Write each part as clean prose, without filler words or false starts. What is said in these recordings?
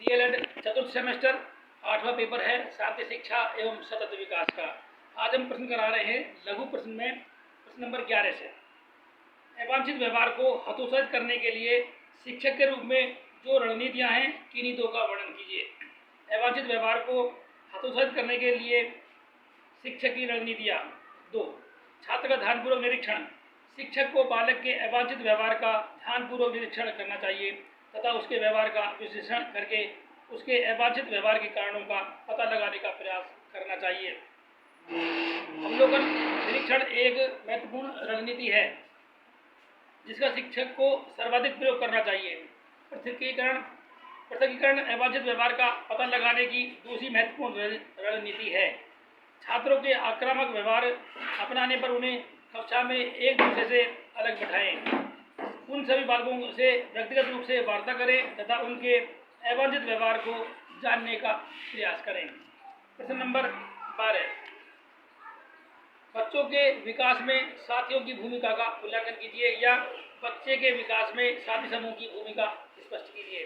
DElEd चतुर्थ semester 8वां paper है शांति शिक्षा एवं सतत विकास का। आज हम प्रश्न करा रहे हैं लघु प्रश्न में प्रश्न नंबर 11 से। अवांछित व्यवहार को हतोत्साहित करने के लिए शिक्षक के रूप में जो रणनीतियां हैं किन्हीं दो का वर्णन कीजिए। अवांछित व्यवहार को हतोत्साहित करने के लिए शिक्षक की रणनीतियां। 2, छात्र का ध्यानपूर्वक निरीक्षण। शिक्षक को बालक के अवांछित व्यवहार का ध्यानपूर्वक निरीक्षण करना चाहिए तथा उसके व्यवहार का विश्लेषण करके उसके अवांछित व्यवहार के कारणों का पता लगाने का प्रयास करना चाहिए। अवलोकन निरीक्षण एक महत्वपूर्ण रणनीति है जिसका शिक्षक को सर्वाधिक प्रयोग करना चाहिए। पृथकीकरण अवांछित व्यवहार का पता लगाने की दूसरी महत्वपूर्ण रणनीति है। छात्रों के आक्रामक व्यवहार अपनाने पर उन्हें कक्षा में एक दूसरे से अलग बैठाएं। उन सभी बालकों से व्यक्तिगत रूप से वार्ता करें तथा उनके अवांछित व्यवहार को जानने का प्रयास करें। प्रश्न नंबर 12, बच्चों के विकास में साथियों की भूमिका का मूल्यांकन कीजिए या बच्चे के विकास में साथी समूह की भूमिका स्पष्ट कीजिए।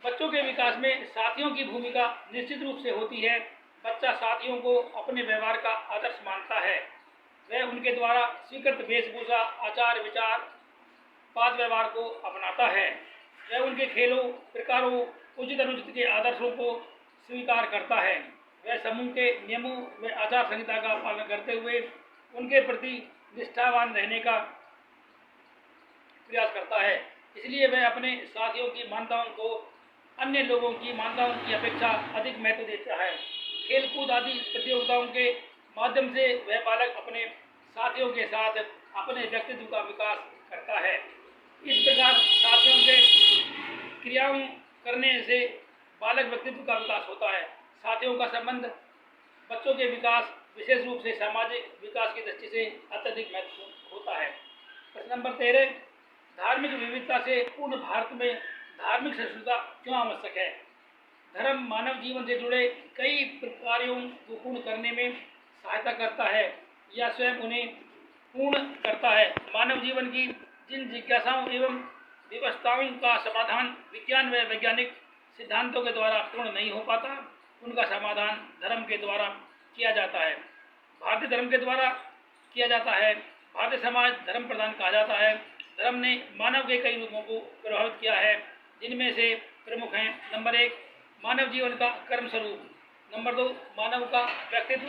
बच्चों के विकास में साथियों की भूमिका निश्चित रूप से होती है। बच्चा साथियों को अपने व्यवहार का आदर्श मानता है। वह उनके द्वारा स्वीकृत वेशभूषा, आचार विचार, बात व्यवहार को अपनाता है। वह उनके खेलों, प्रकारों, उचित अनुचित के आदर्शों को स्वीकार करता है। वह समूह के नियमों व आचार संहिता का पालन करते हुए उनके प्रति निष्ठावान रहने का प्रयास करता है। इसलिए वह अपने साथियों की मान्यताओं को अन्य लोगों की मान्यताओं की अपेक्षा अधिक महत्व देता है। खेल कूद आदि प्रतियोगिताओं के माध्यम से वह बालक अपने साथियों के साथ अपने व्यक्तित्व का विकास करता है। इस प्रकार साथियों से क्रियाओं करने से बालक व्यक्तित्व का विकास होता है। साथियों का संबंध बच्चों के विकास, विशेष रूप से सामाजिक विकास की दृष्टि से अत्यधिक महत्वपूर्ण होता है। प्रश्न नंबर 13, धार्मिक विविधता से पूर्ण भारत में धार्मिक सहिष्णुता क्यों आवश्यक है? धर्म मानव जीवन से जुड़े कई कार्यों को पूर्ण करने में सहायता करता है या स्वयं उन्हें पूर्ण करता है। मानव जीवन की जिन जिज्ञासाओं एवं विवशताओं का समाधान विज्ञान व वैज्ञानिक सिद्धांतों के द्वारा पूर्ण नहीं हो पाता, उनका समाधान धर्म के द्वारा किया जाता है। भारतीय धर्म के द्वारा किया जाता है। भारतीय समाज धर्म प्रधान कहा जाता है। धर्म ने मानव के कई रूपों को प्रभावित किया है, जिनमें से प्रमुख हैं। नंबर 1, मानव जीवन का कर्म स्वरूप। नंबर 2, मानव का व्यक्तित्व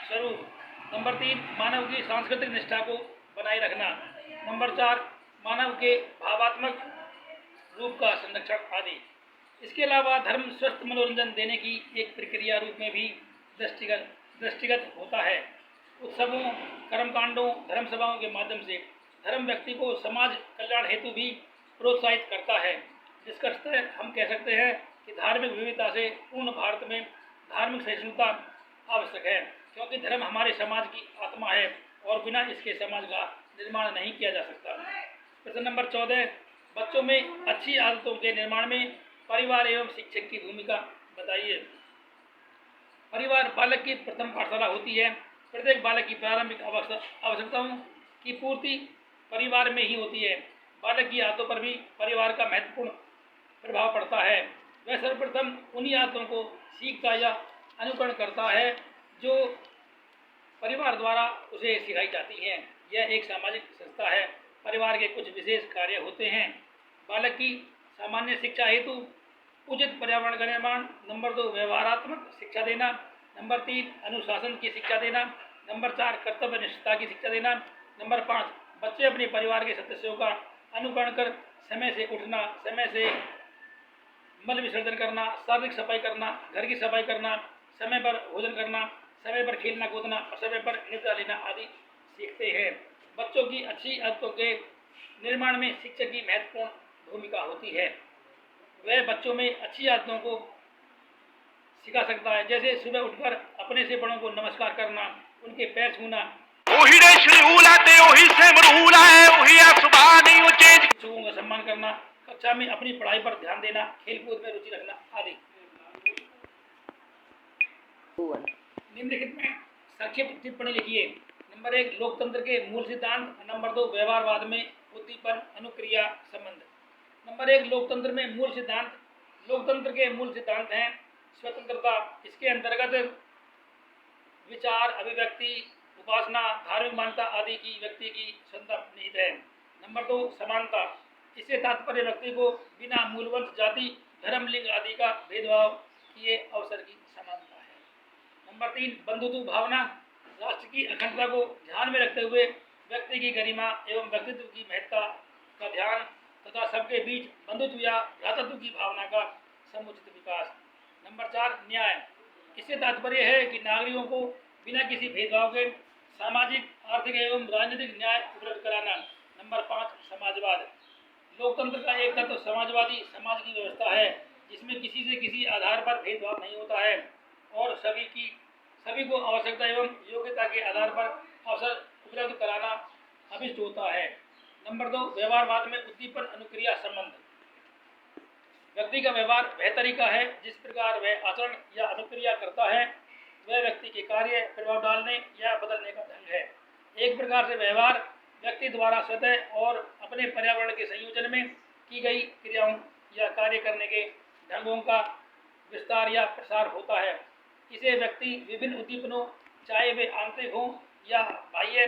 स्वरूप। नंबर 3, मानव की सांस्कृतिक निष्ठा को बनाए रखना। नंबर 4, मानव के भावात्मक रूप का संरक्षण आदि। इसके अलावा धर्म स्वस्थ मनोरंजन देने की एक प्रक्रिया रूप में भी दृष्टिगत होता है। उत्सवों, कर्मकांडों, धर्म सभाओं के माध्यम से धर्म व्यक्ति को समाज कल्याण हेतु भी प्रोत्साहित करता है। निष्कर्षतः हम कह सकते हैं कि धार्मिक विविधता से पूर्ण भारत में धार्मिक सहिष्णुता आवश्यक है, क्योंकि धर्म हमारे समाज की आत्मा है और बिना इसके समाज का निर्माण नहीं किया जा सकता। प्रश्न नंबर 14, बच्चों में अच्छी आदतों के निर्माण में परिवार एवं शिक्षक की भूमिका बताइए। परिवार बालक की प्रथम पाठशाला होती है। प्रत्येक बालक की प्रारंभिक आवश्यकताओं की पूर्ति परिवार में ही होती है। बालक की आदतों पर भी परिवार का महत्वपूर्ण प्रभाव पड़ता है। वह सर्वप्रथम उन्हीं आदतों को सीखता या अनुकरण करता है जो परिवार द्वारा उसे सिखाई जाती हैं। यह एक सामाजिक संस्था है। परिवार के कुछ विशेष कार्य होते हैं। बालक की सामान्य शिक्षा हेतु उचित पर्यावरण का निर्माण। नंबर 2, व्यवहारात्मक शिक्षा देना। नंबर 3, अनुशासन की शिक्षा देना। नंबर 4, कर्तव्य निष्ठता की शिक्षा देना। नंबर 5, बच्चे अपने परिवार के सदस्यों का अनुकरण कर समय से उठना, समय से मल विसर्जन करना, शारीरिक सफाई करना, घर की सफाई करना, समय पर भोजन करना, समय पर खेलना कूदना और समय पर निद्रा लेना आदि सीखते हैं। बच्चों की अच्छी आदतों के निर्माण में शिक्षक की महत्वपूर्ण भूमिका होती है। वह बच्चों में अच्छी आदतों को सिखा सकता है, जैसे सुबह उठकर अपने से बड़ों को नमस्कार करना, उनके पैर छूना, शिक्षकों का सम्मान करना, कक्षा में अपनी पढ़ाई पर ध्यान देना, खेलकूद में रुचि रखना आदि। निम्नलिखित में संक्षिप्त टिप्पणी लिखिए। नंबर 1, लोकतंत्र के मूल सिद्धांत। नंबर 2, व्यवहारवाद में उद्दीपन अनुक्रिया संबंध। नंबर 1, लोकतंत्र में मूल सिद्धांत लोकतंत्र के मूल सिद्धांत हैं स्वतंत्रता, इसके अंतर्गत विचार, अभिव्यक्ति, उपासना, धार्मिक मान्यता आदि की व्यक्ति की स्वतंत्रता निहित है। नंबर 2 समानता, इससे तात्पर्य व्यक्ति को बिना मूलवंश, जाति, धर्म, लिंग आदि का भेदभाव किए अवसर की समानता है। नंबर 3 बंधुत्व भावना, राष्ट्र की अखंडता को ध्यान में रखते हुए व्यक्ति की गरिमा एवं व्यक्तित्व की महत्ता का ध्यान तथा सबके बीच बंधुत्व या भ्रातृत्व की भावना का समुचित विकास। नंबर 4 न्याय, इससे तात्पर्य है कि नागरिकों को बिना किसी भेदभाव के सामाजिक, आर्थिक एवं राजनीतिक न्याय उपलब्ध कराना। नंबर 5 समाजवाद, लोकतंत्र का एक तत्व समाजवादी समाज की व्यवस्था है जिसमें किसी से किसी आधार पर भेदभाव नहीं होता है और सभी को आवश्यकता एवं योग्यता के आधार पर अवसर उपलब्ध कराना अभिष्ट होता है। नंबर 2 व्यवहारवाद में उद्दीपन अनुक्रिया संबंध, व्यक्ति का व्यवहार वह तरीका है जिस प्रकार वह आचरण या अनुक्रिया करता है वह व्यक्ति के कार्य, प्रभाव डालने या बदलने का ढंग है। एक प्रकार से व्यवहार व्यक्ति द्वारा स्वतः और अपने पर्यावरण के संयोजन में की गई क्रियाओं या कार्य करने के ढंगों का विस्तार या प्रसार होता है। इसे व्यक्ति विभिन्न उद्दीपनों, चाहे वे आंतरिक हों या बाह्य,